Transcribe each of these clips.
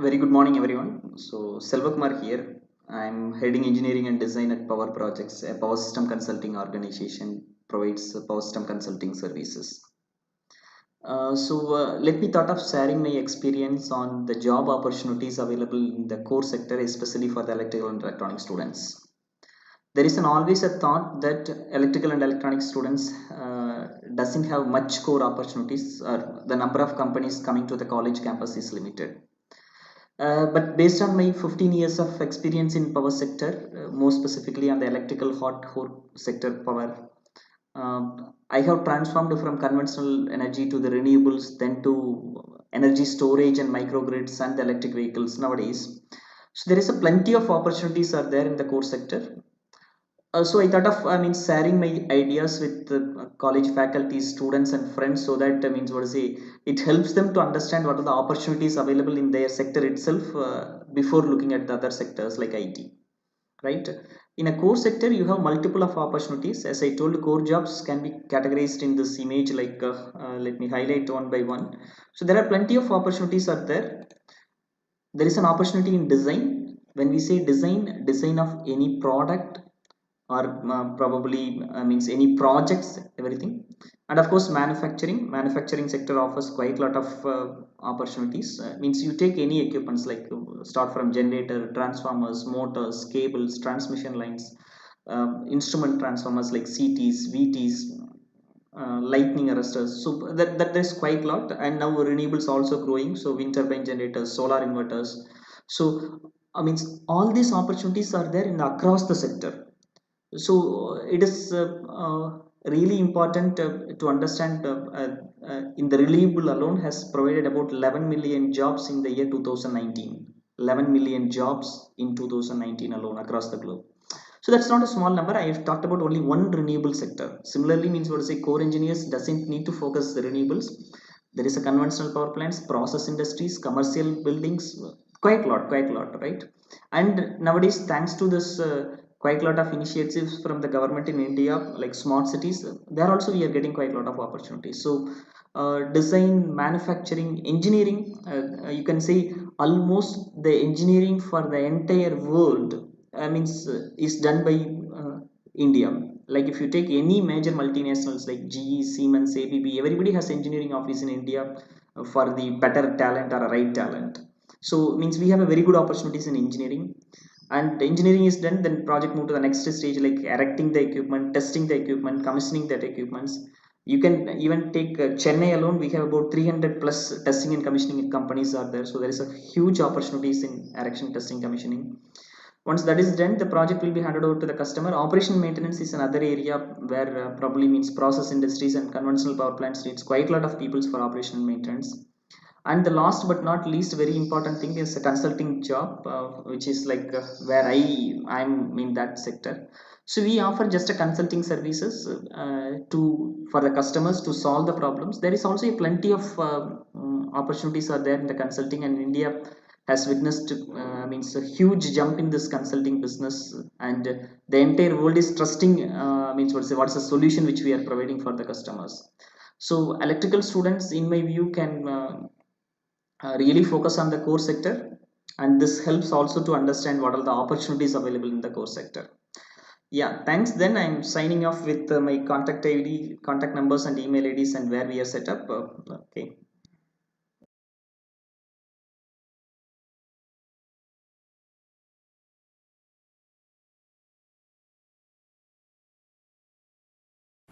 Very good morning, everyone. So, Selvakumar here. I'm heading engineering and design at Power Projects, a power system consulting organization provides power system consulting services. Let me thought of sharing my experience on the job opportunities available in the core sector, especially for the electrical and electronic students. There is an always a thought that electrical and electronic students doesn't have much core opportunities, or the number of companies coming to the college campus is limited. But based on my 15 years of experience in power sector, more specifically on the electrical hot core sector power, I have transformed from conventional energy to the renewables, then to energy storage and microgrids and the electric vehicles nowadays. So there is a plenty of opportunities are there in the core sector. I thought of, sharing my ideas with the college faculty, students, and friends, so that it helps them to understand what are the opportunities available in their sector itself before looking at the other sectors like IT. Right? In a core sector, you have multiple of opportunities. As I told, core jobs can be categorized in this image. Let me highlight one by one. So there are plenty of opportunities are there. There is an opportunity in design. When we say design, design of any product or probably means any projects, everything. And of course manufacturing sector offers quite a lot of opportunities. Means you take any equipments like start from generator, transformers, motors, cables, transmission lines, instrument transformers like CTs, VTs, lightning arresters. So that there's quite a lot. And now renewables also growing, so wind turbine generators, solar inverters. So all these opportunities are there in across the sector. So it is really important to understand in the renewable alone has provided about 11 million jobs in the year 2019. 11 million jobs in 2019 alone across the globe. So that's not a small number. I have talked about only one renewable sector. Similarly, means what to say, core engineers doesn't need to focus the renewables. There is a conventional power plants, process industries, commercial buildings, quite a lot, right? And nowadays, thanks to this quite a lot of initiatives from the government in India, like smart cities, there also we are getting quite a lot of opportunities. So design, manufacturing, engineering, you can say almost the engineering for the entire world is done by India. Like if you take any major multinationals like GE, Siemens, ABB, everybody has engineering office in India for the better talent or a right talent. So means we have a very good opportunities in engineering. And engineering is done, then project move to the next stage like erecting the equipment, testing the equipment, commissioning that equipments. You can even take Chennai alone, we have about 300 plus testing and commissioning companies are there. So there is a huge opportunities in erection, testing, commissioning. Once that is done, the project will be handed over to the customer. Operation maintenance is another area where probably means process industries and conventional power plants needs quite a lot of people for operation and maintenance. And the last but not least very important thing is a consulting job, which is like where I'm in that sector. So we offer just a consulting services to for the customers to solve the problems. There is also a plenty of opportunities are there in the consulting, and India has witnessed means a huge jump in this consulting business. And the entire world is trusting what's the solution which we are providing for the customers. So electrical students in my view can really focus on the core sector, and this helps also to understand what are the opportunities available in the core sector. Yeah, thanks. Then I'm signing off with my contact ID, contact numbers, and email IDs, and where we are set up. Okay.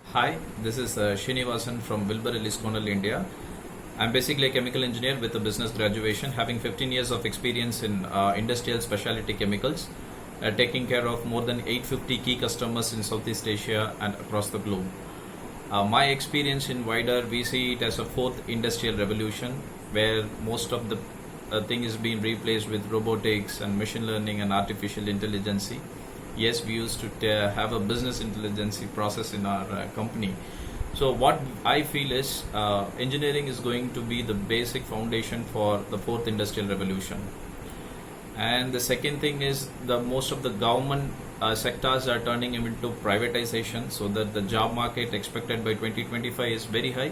Hi, this is Srinivasan from Wilbur Ellis Cornell, India. I'm basically a chemical engineer with a business graduation, having 15 years of experience in industrial specialty chemicals, taking care of more than 850 key customers in Southeast Asia and across the globe. My experience in wider, we see it as a fourth industrial revolution, where most of the thing is being replaced with robotics and machine learning and artificial intelligence. Yes, we used to have a business intelligence process in our company. So what I feel is engineering is going to be the basic foundation for the fourth industrial revolution. And the second thing is the most of the government sectors are turning into privatization, so that the job market expected by 2025 is very high.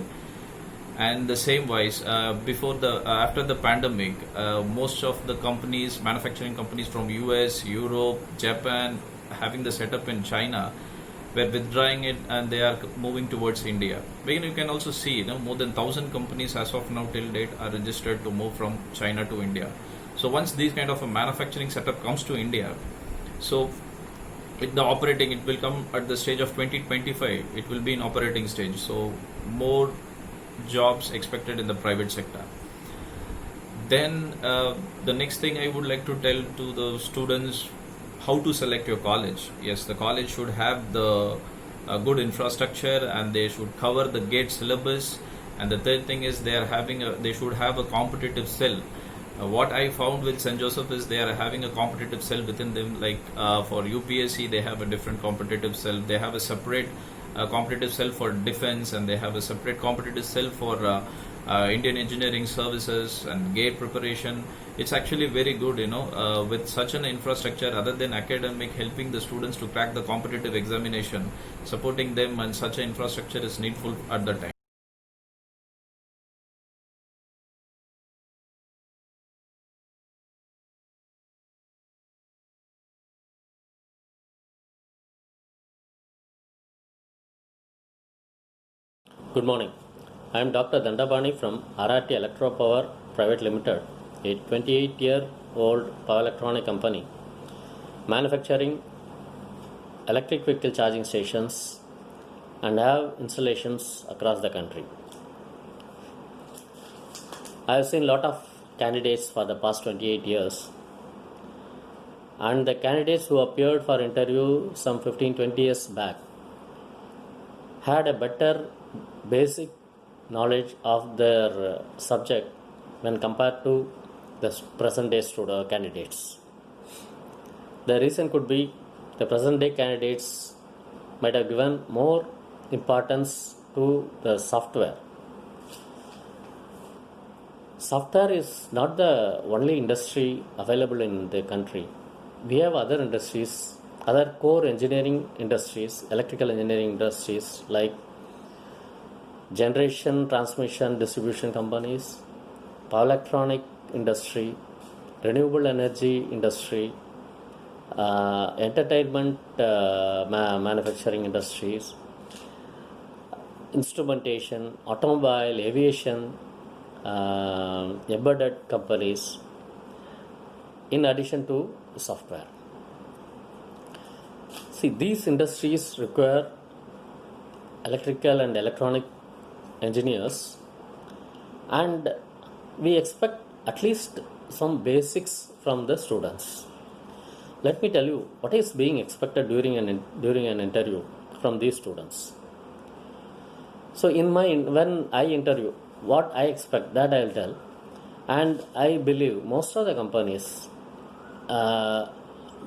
And the same wise, before the after the pandemic, most of the companies, manufacturing companies from US, Europe, Japan, having the setup in China, were withdrawing it, and they are moving towards India. Again, you can also see, more than 1,000 companies as of now till date are registered to move from China to India. So once these kind of a manufacturing setup comes to India, so with the operating, it will come at the stage of 2025. It will be in operating stage. So more jobs expected in the private sector. Then the next thing I would like to tell to the students, how to select your college. Yes, the college should have the good infrastructure, and they should cover the GATE syllabus. And the third thing is they should have a competitive cell. What I found with St. Joseph is they are having a competitive cell within them. Like for UPSC, they have a different competitive cell. They have a separate competitive cell for defense, and they have a separate competitive cell for Indian engineering services and GATE preparation. It's actually very good, with such an infrastructure, other than academic, helping the students to crack the competitive examination, supporting them, and such an infrastructure is needful at the time. Good morning. I am Dr. Dandabani from Arati Electropower Private Limited, a 28-year-old power electronic company manufacturing electric vehicle charging stations and have installations across the country. I have seen a lot of candidates for the past 28 years, and the candidates who appeared for interview some 15-20 years back had a better basic knowledge of their subject when compared to the present day student candidates. The reason could be the present day candidates might have given more importance to the software. Software is not the only industry available in the country. We have other industries, other core engineering industries, electrical engineering industries like generation, transmission, distribution companies, power electronic industry, renewable energy industry, entertainment manufacturing industries, instrumentation, automobile, aviation, embedded companies, in addition to software. See, these industries require electrical and electronic engineers, and we expect at least some basics from the students. Let me tell you what is being expected during an interview from these students. So when I interview, what I expect, that I will tell, and I believe most of the companies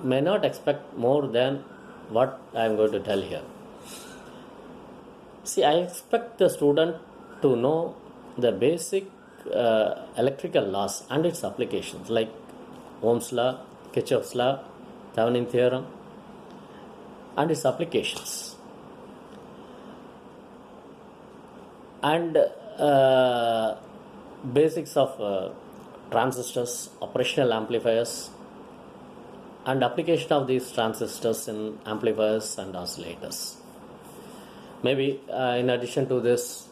may not expect more than what I am going to tell here. See, I expect the student to know the basic electrical laws and its applications, like Ohm's law, Kirchhoff's law, Thevenin theorem, and its applications. And basics of transistors, operational amplifiers, and application of these transistors in amplifiers and oscillators. Maybe in addition to this,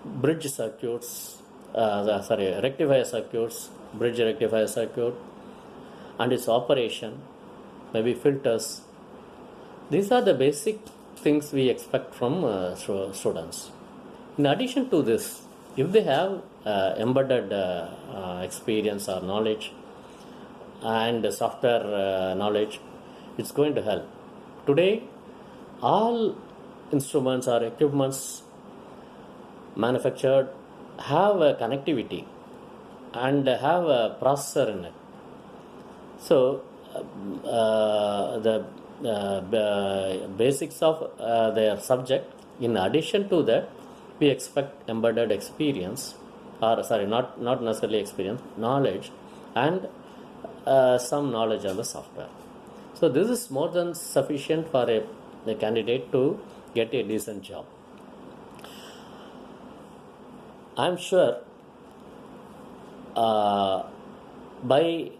bridge circuits, rectifier circuits, bridge rectifier circuit, and its operation, maybe filters. These are the basic things we expect from students. In addition to this, if they have embedded experience or knowledge and software knowledge, it's going to help. Today, all instruments or equipments manufactured have a connectivity and have a processor in it. So the basics of their subject, in addition to that, we expect embedded experience, or not necessarily experience, knowledge, and some knowledge on the software. So this is more than sufficient for a candidate to get a decent job. I'm sure by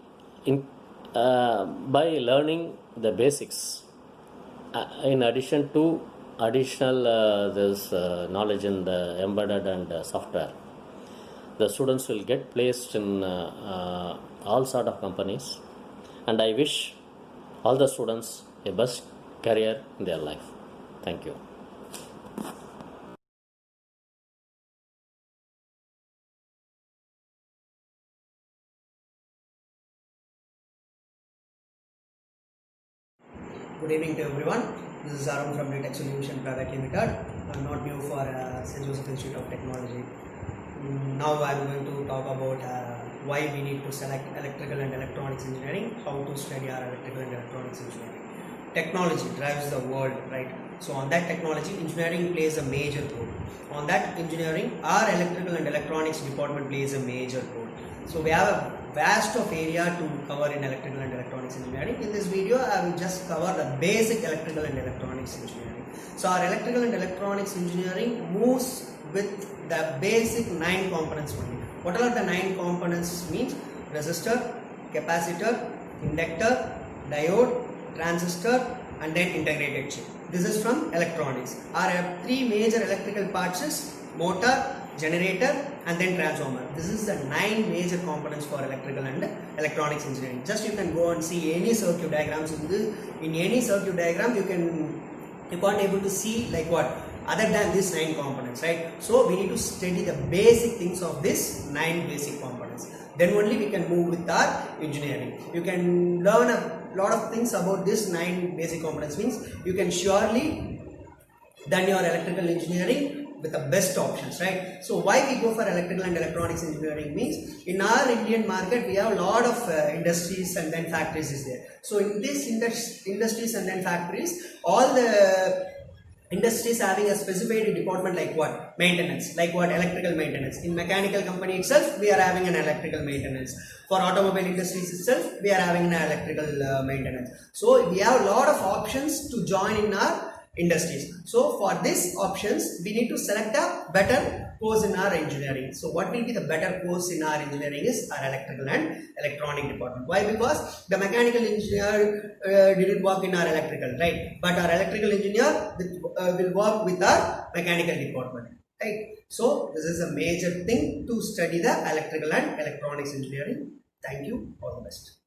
in, by learning the basics, in addition to additional this knowledge in the embedded and software, the students will get placed in all sort of companies, and I wish all the students a best career in their life. Thank you. Good evening to everyone. This is Arun from Tech Solution Private Limited. I'm not new for St. Joseph Institute of Technology. Now I'm going to talk about why we need to select electrical and electronics engineering, how to study our electrical and electronics engineering. Technology drives the world, right? So on that technology, engineering plays a major role. On that engineering, our electrical and electronics department plays a major role. So we have a vast of area to cover in electrical and electronics engineering. In this video, I will just cover the basic electrical and electronics engineering. So our electrical and electronics engineering moves with the basic 9 components only. What are the 9 components means? Resistor, capacitor, inductor, diode, transistor, and then integrated chip. This is from electronics. Our 3 major electrical parts is motor, generator, and then transformer. This is the 9 major components for electrical and electronics engineering. Just you can go and see any circuit diagrams in any circuit diagram you can't able to see like what other than these 9 components, right? So we need to study the basic things of this 9 basic components. Then only we can move with our engineering. You can learn a lot of things about this 9 basic components. Means you can surely done your electrical engineering with the best options, right? So why we go for electrical and electronics engineering means in our Indian market we have a lot of industries and then factories is there. So in this industries and then factories, all the industries having a specified department like what? Maintenance, like what? Electrical maintenance. In mechanical company itself, we are having an electrical maintenance. For automobile industries itself, we are having an electrical maintenance. So we have a lot of options to join in our industries. So for these options, we need to select a better course in our engineering. So what will be the better course in our engineering is our electrical and electronic department. Why? Because the mechanical engineer didn't work in our electrical, right? But our electrical engineer will work with our mechanical department, right? So this is a major thing to study the electrical and electronics engineering. Thank you. All the best.